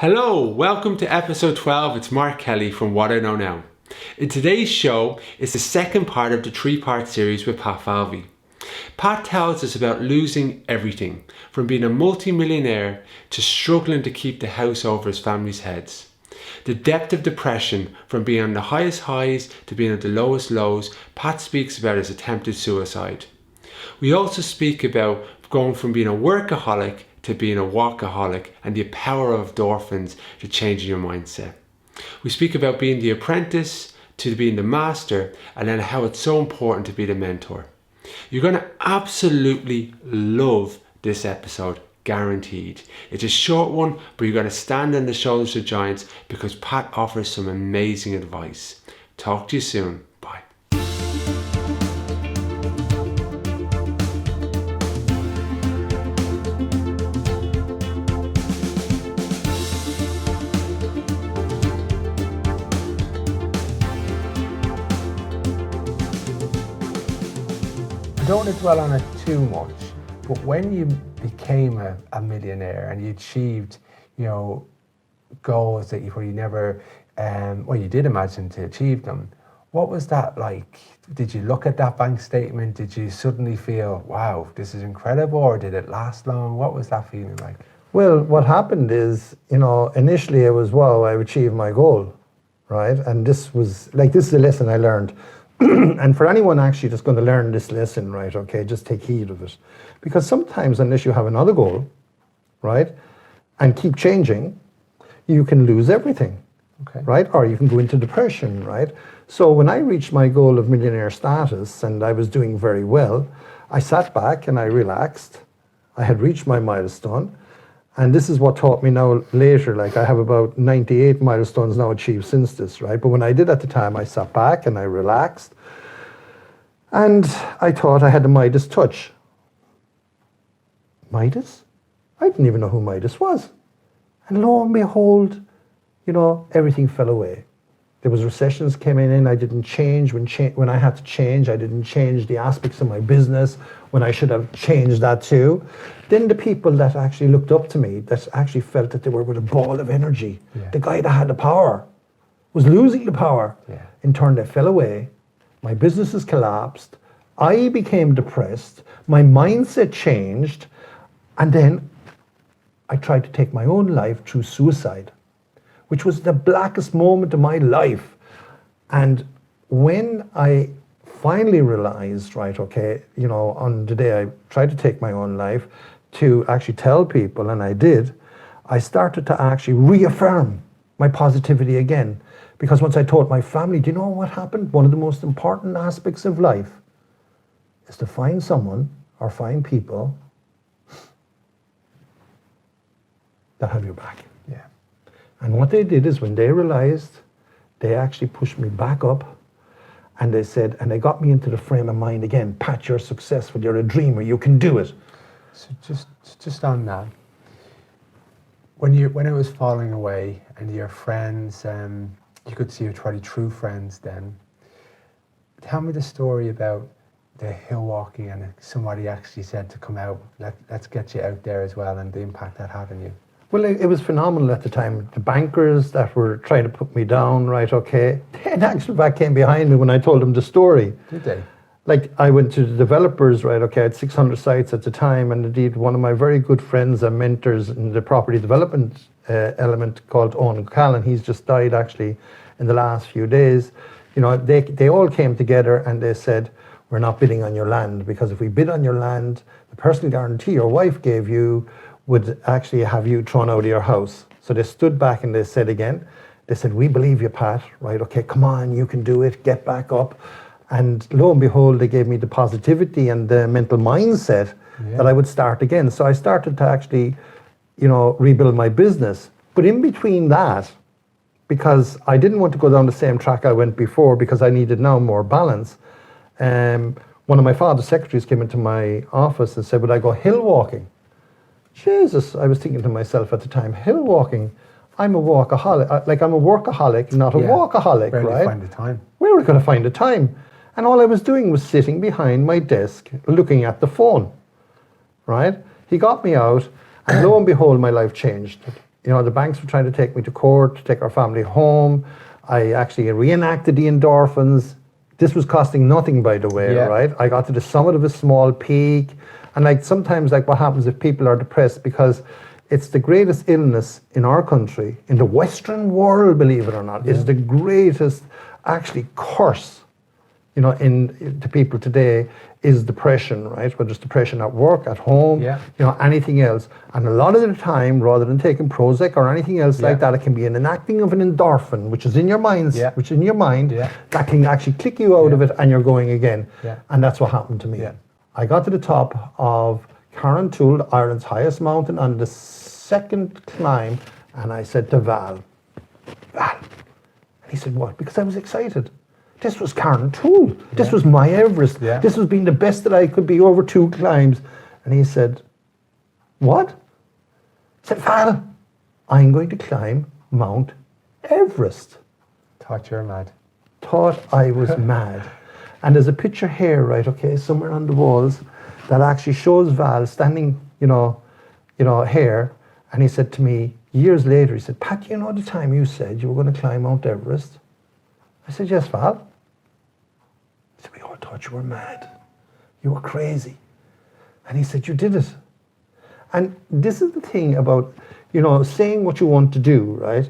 Hello, welcome to episode 12. It's Mark Kelly from What I Know Now. In today's show is the second part of the three-part series with Pat Falvey. Pat tells us about losing everything, from being a multi-millionaire to struggling to keep the house over his family's heads. The depth of depression, from being on the highest highs to being at the lowest lows. Pat speaks about his attempted suicide. We also speak about going from being a workaholic to being a walkaholic and the power of endorphins to changing your mindset. We speak about being the apprentice to being the master, and then how it's so important to be the mentor. You're going to absolutely love this episode, guaranteed. It's a short one, but you're going to stand on the shoulders of giants because Pat offers some amazing advice. Talk to you soon. Bye. I don't want to dwell on it too much, but when you became a millionaire and you achieved, goals that you never, you did imagine to achieve them, what was that like? Did you look at that bank statement? Did you suddenly feel, wow, this is incredible, or did it last long? What was that feeling like? Well, what happened is, initially it was, wow, I've achieved my goal, right? And this is a lesson I learned. And for anyone actually that's going to learn this lesson, right, okay, just take heed of it. Because sometimes unless you have another goal, right, and keep changing, you can lose everything, okay, right? Or you can go into depression, right? So when I reached my goal of millionaire status and I was doing very well, I sat back and I relaxed. I had reached my milestone. And this is what taught me now later, like I have about 98 milestones now achieved since this, right? But when I did at the time, I sat back and I relaxed. And I thought I had the Midas touch. Midas? I didn't even know who Midas was. And lo and behold, everything fell away. There was recessions came in, I didn't change. When I had to change, I didn't change the aspects of my business when I should have changed that too. Then the people that actually looked up to me, that actually felt that they were with a ball of energy, the guy that had the power was losing the power. Yeah. In turn, they fell away. My businesses collapsed. I became depressed. My mindset changed. And then I tried to take my own life through suicide, which was the blackest moment of my life. And when I finally realized, right, okay, on the day I tried to take my own life, to actually tell people, and I did, I started to actually reaffirm my positivity again. Because once I told my family, do you know what happened? One of the most important aspects of life is to find someone or find people that have your back. Yeah. And what they did is when they realized, they actually pushed me back up, and they said, and they got me into the frame of mind again, Pat, you're successful, you're a dreamer, you can do it. So just on that, when it was falling away and your friends, you could see your true friends then, tell me the story about the hill walking and somebody actually said to come out, let's get you out there as well, and the impact that had on you. Well, it was phenomenal at the time. The bankers that were trying to put me down, right, okay, they in actual fact came behind me when I told them the story. Did they? Like, I went to the developers, right, okay, I had 600 sites at the time, and indeed one of my very good friends and mentors in the property development element called Owen Callan, he's just died actually in the last few days. They all came together and they said, we're not bidding on your land, because if we bid on your land, the personal guarantee your wife gave you would actually have you thrown out of your house. So they stood back and they said again, they said, we believe you, Pat, right, okay, come on, you can do it, get back up. And lo and behold, they gave me the positivity and the mental mindset that I would start again. So I started to actually, rebuild my business. But in between that, because I didn't want to go down the same track I went before, because I needed now more balance, one of my father's secretaries came into my office and said, would I go hill walking? Jesus, I was thinking to myself at the time, hill walking, I'm a walkaholic, I'm a workaholic, not a walkaholic, Where right? Where did you find the time? Where were I going to find the time? And all I was doing was sitting behind my desk looking at the phone, right? He got me out, and lo and behold, my life changed. The banks were trying to take me to court, to take our family home. I actually reenacted the endorphins. This was costing nothing, by the way, right? I got to the summit of a small peak. And like sometimes, like what happens if people are depressed, because it's the greatest illness in our country, in the Western world, believe it or not, is the greatest actually curse, to people today, is depression, right? Whether it's depression at work, at home, anything else. And a lot of the time, rather than taking Prozac or anything else like that, it can be an enacting of an endorphin, which is in your mind, that can actually click you out of it, and you're going again. And that's what happened to me. I got to the top of Carrantoul, Ireland's highest mountain, on the second climb, and I said to Val, and he said, what? Because I was excited. This was Carrantoul. This was my Everest. This was being the best that I could be over 2 climbs. And he said, what? I said, Val, I'm going to climb Mount Everest. Thought you were mad. Thought I was mad. And there's a picture here, right, okay, somewhere on the walls, that actually shows Val standing, here. And he said to me, years later, he said, Pat, the time you said you were going to climb Mount Everest? I said, yes, Val. He said, we all thought you were mad. You were crazy. And he said, you did it. And this is the thing about, saying what you want to do, right?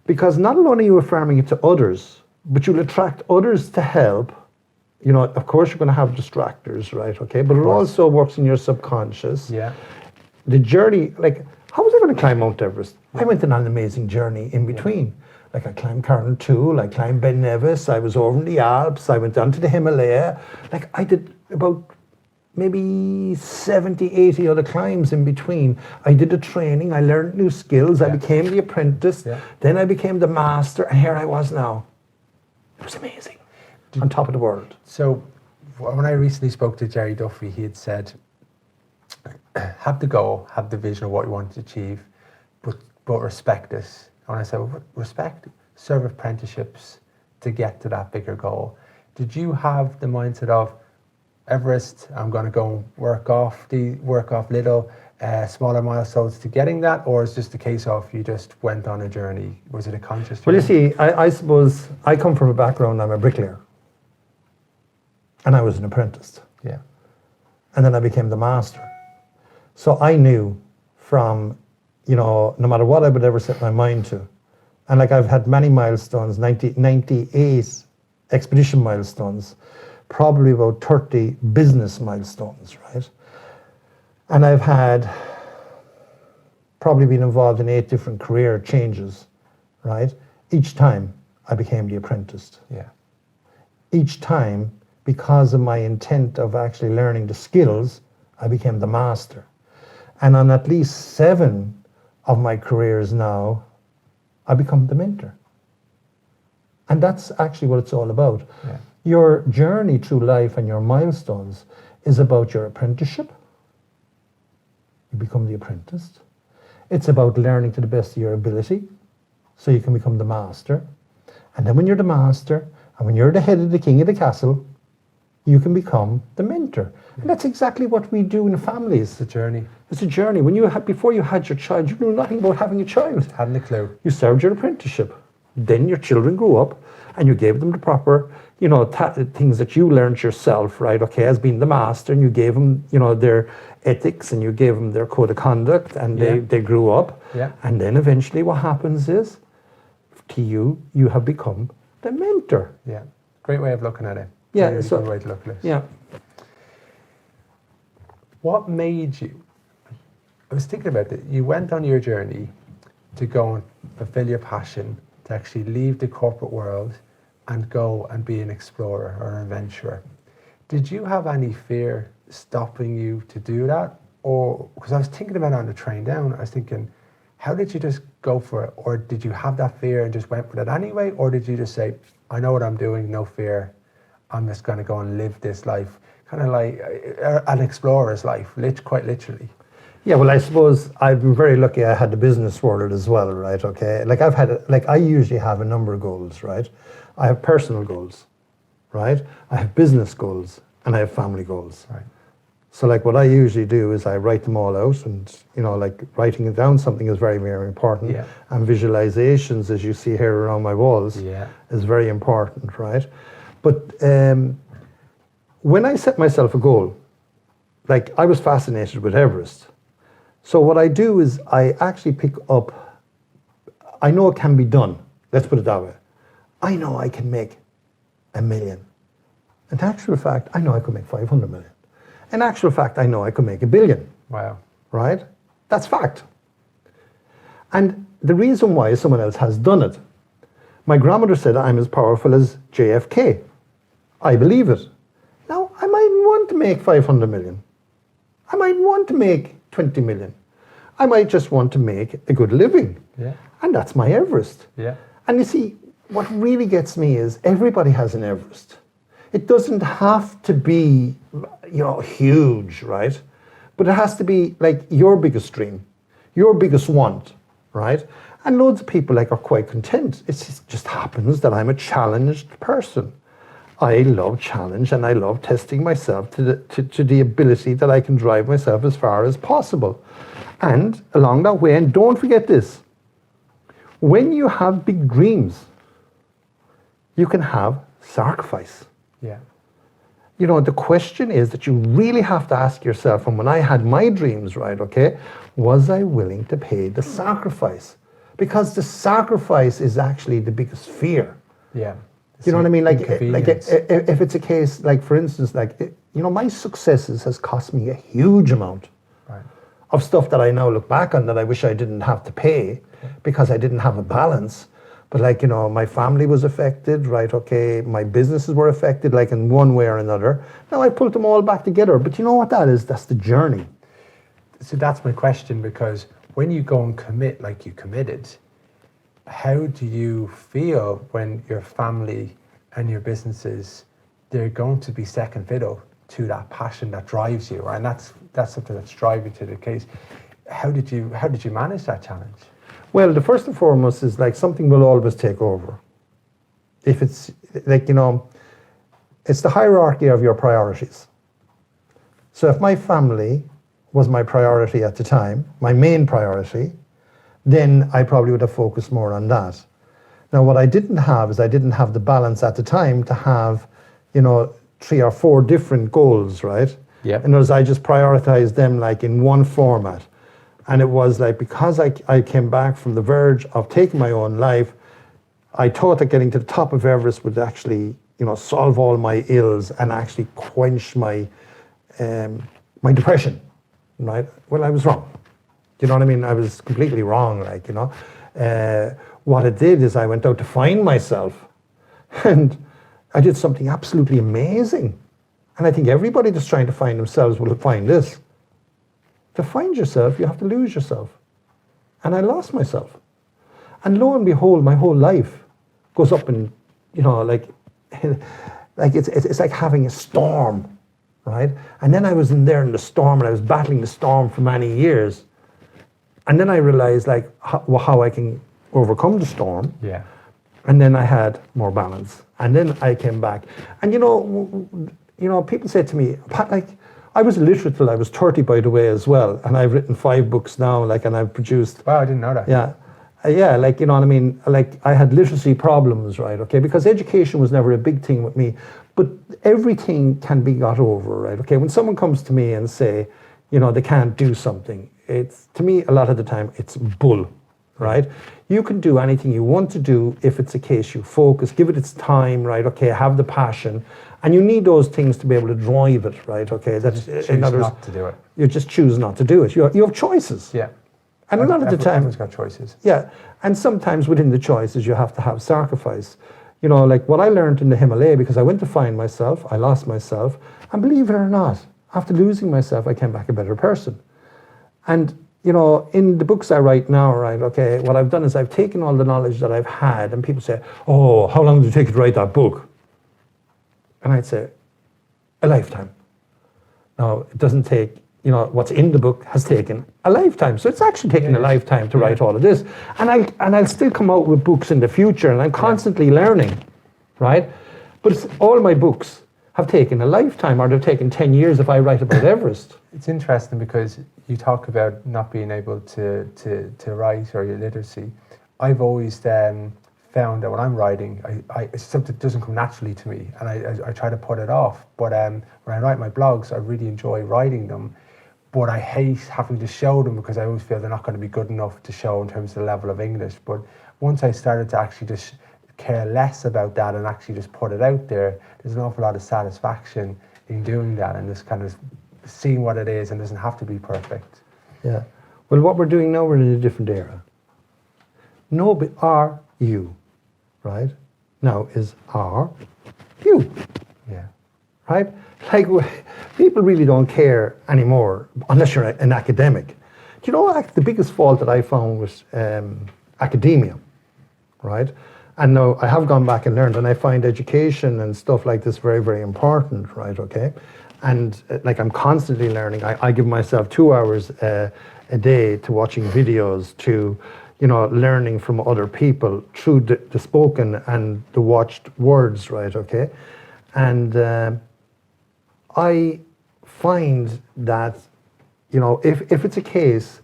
Because not only are you affirming it to others, but you'll attract others to help. Of course, you're going to have distractors, right? Okay. But it also works in your subconscious. The journey, like, how was I going to climb Mount Everest? I went on an amazing journey in between. Like I climbed Carrantoul, I climbed Ben Nevis, I was over in the Alps, I went down to the Himalaya. Like I did about maybe 70, 80 other climbs in between. I did the training, I learned new skills, I became the apprentice, then I became the master, and here I was now. It was amazing. On top of the world. So when I recently spoke to Jerry Duffy, he had said, have the goal, have the vision of what you want to achieve, but respect this. And I said, well, respect, serve apprenticeships to get to that bigger goal. Did you have the mindset of Everest, I'm going to go and work off little smaller milestones to getting that, or is it just a case of you just went on a journey? Was it a conscious journey? Well, you see, I suppose I come from a background, I'm a bricklayer. And I was an apprentice. And then I became the master. So I knew from, no matter what I would ever set my mind to, and like I've had many milestones, 98 expedition milestones, probably about 30 business milestones, right? And I've had probably been involved in 8 different career changes, right? Each time I became the apprentice. Each time, because of my intent of actually learning the skills, I became the master. And on at least 7 of my careers now, I become the mentor. And that's actually what it's all about. Your journey through life and your milestones is about your apprenticeship. You become the apprentice. It's about learning to the best of your ability so you can become the master. And then when you're the master and when you're the head of the king of the castle, you can become the mentor. And that's exactly what we do in families. It's a journey. It's a journey. Before you had your child, you knew nothing about having a child. Hadn't a clue. You served your apprenticeship. Then your children grew up and you gave them the proper, things that you learned yourself, right? Okay, as being the master, and you gave them, their ethics, and you gave them their code of conduct, and they grew up. And then eventually what happens is, to you have become the mentor. Great way of looking at it. So way to look at it. What made you? I was thinking about it. You went on your journey to go and fulfill your passion, to actually leave the corporate world and go and be an explorer or an adventurer. Did you have any fear stopping you to do that? Or, because I was thinking about it on the train down, I was thinking, how did you just go for it? Or did you have that fear and just went for it anyway? Or did you just say, I know what I'm doing, no fear, I'm just going to go and live this life? Kind of like an explorer's life, quite literally. Yeah, well, I suppose I've been very lucky I had the business world as well, right? Okay. I usually have a number of goals, right? I have personal goals, right? I have business goals and I have family goals. Right. So like what I usually do is I write them all out, and like writing it down something is very, very important. Yeah. And visualizations, as you see here around my walls, is very important, right? But when I set myself a goal, like I was fascinated with Everest. So what I do is I actually pick up, I know it can be done. Let's put it that way. I know I can make 1 million. In actual fact, I know I could make 500 million. In actual fact, I know I could make 1 billion. Wow. Right? That's fact. And the reason why is someone else has done it. My grandmother said I'm as powerful as JFK. I believe it. Now, I might want to make 500 million. I might want to make 20 million. I might just want to make a good living. Yeah. And that's my Everest. Yeah. And you see, what really gets me is everybody has an Everest. It doesn't have to be, huge, right? But it has to be like your biggest dream, your biggest want, right? And loads of people are quite content. It just happens that I'm a challenged person. I love challenge, and I love testing myself to the ability that I can drive myself as far as possible. And along that way, and don't forget this, when you have big dreams, you can have sacrifice. Yeah. The question is that you really have to ask yourself, and when I had my dreams, right, okay, was I willing to pay the sacrifice? Because the sacrifice is actually the biggest fear. Yeah. You know what I mean? Like Inconvenience. if it's a case, like for instance, my successes has cost me a huge amount of stuff that I now look back on that I wish I didn't have to pay because I didn't have a balance. But my family was affected, right? Okay, my businesses were affected, like in one way or another. Now I pulled them all back together. But you know what that is? That's the journey. So that's my question, because when you go and commit like you committed, how do you feel when your family and your businesses, they're going to be second fiddle to that passion that drives you, and that's something that's driving to the case? How did you manage that challenge? Well, the first and foremost is something will always take over. If it's it's the hierarchy of your priorities. So if my family was my priority at the time, my main priority, then I probably would have focused more on that. Now, what I didn't have is I didn't have the balance at the time to have, 3 or 4 different goals, right? Yeah. In other words, I just prioritized them in one format. And it was because I came back from the verge of taking my own life, I thought that getting to the top of Everest would actually, solve all my ills and actually quench my my depression, right? Well, I was wrong. You know what I mean? I was completely wrong, what it did is I went out to find myself, and I did something absolutely amazing. And I think everybody that's trying to find themselves will find this. To find yourself, you have to lose yourself. And I lost myself. And lo and behold, my whole life goes up and, it's like having a storm, right? And then I was in there in the storm, and I was battling the storm for many years. And then I realized how I can overcome the storm. Yeah. And then I had more balance. And then I came back. And people say to me, Pat, I was illiterate till I was 30, by the way, as well. And I've written 5 books now, and I've produced. Wow, I didn't know that. Yeah. Yeah, you know what I mean? I had literacy problems, right? Okay, because education was never a big thing with me. But everything can be got over, right? Okay, when someone comes to me and say, they can't do something, it's, to me, a lot of the time, it's bull, right? You can do anything you want to do if it's a case you focus, give it its time, right? Okay, have the passion. And you need those things to be able to drive it, right? Okay, that's Choose not to do it. You just choose not to do it. You have choices. Yeah. And a lot of the time, everyone's got choices. Yeah, and sometimes within the choices, you have to have sacrifice. What I learned in the Himalaya, because I went to find myself, I lost myself, and believe it or not, after losing myself, I came back a better person. And in the books I write now, right, okay, what I've done is I've taken all the knowledge that I've had, and people say, oh, how long did it take you to write that book? And I'd say, a lifetime. Now, it doesn't take, what's in the book has taken a lifetime. So it's actually taken a lifetime to write all of this. And I'll still come out with books in the future, and I'm constantly learning, right? But all my books have taken a lifetime, or they've taken 10 years if I write about Everest. It's interesting because you talk about not being able to write or your literacy. I've always found that when I'm writing, it's something that doesn't come naturally to me, and I try to put it off. But when I write my blogs, I really enjoy writing them, but I hate having to show them because I always feel they're not going to be good enough to show in terms of the level of English. But once I started to actually just care less about that and actually just put it out there, there's an awful lot of satisfaction in doing that and just kind of seeing what it is, and it doesn't have to be perfect. Yeah. Well, what we're doing now, we're in a different era. No, but are you, right? Now is are you. Yeah. Right? Like, people really don't care anymore unless you're an academic. You know, the biggest fault that I found was academia, right? And now I have gone back and learned, and I find education and stuff like this very, very important, right? Okay. And like, I'm constantly learning. I give myself 2 hours a day to watching videos, to, you know, learning from other people through the spoken and the watched words, right? Okay. And I find that, you know, if it's a case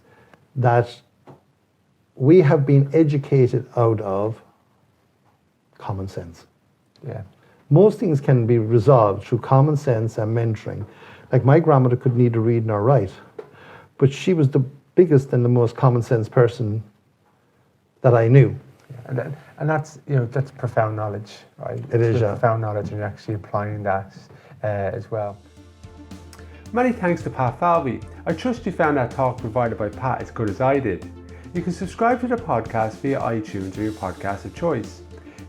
that we have been educated out of common sense. Yeah. Most things can be resolved through common sense and mentoring. Like, my grandmother could neither read nor write, but she was the biggest and the most common sense person that I knew. Yeah. And that's, you know, that's profound knowledge, right? It is, yeah. Profound knowledge, and you're actually applying that as well. Many thanks to Pat Falvey. I trust you found that talk provided by Pat as good as I did. You can subscribe to the podcast via iTunes or your podcast of choice.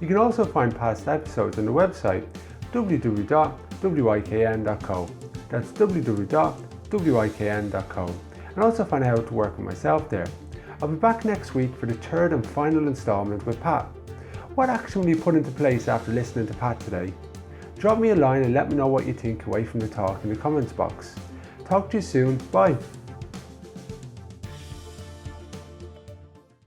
You can also find past episodes on the website www.wikn.co. That's www.wikn.co. And also find out how to work with myself there. I'll be back next week for the third and final installment with Pat. What action will you put into place after listening to Pat today? Drop me a line and let me know what you think away from the talk in the comments box. Talk to you soon. Bye.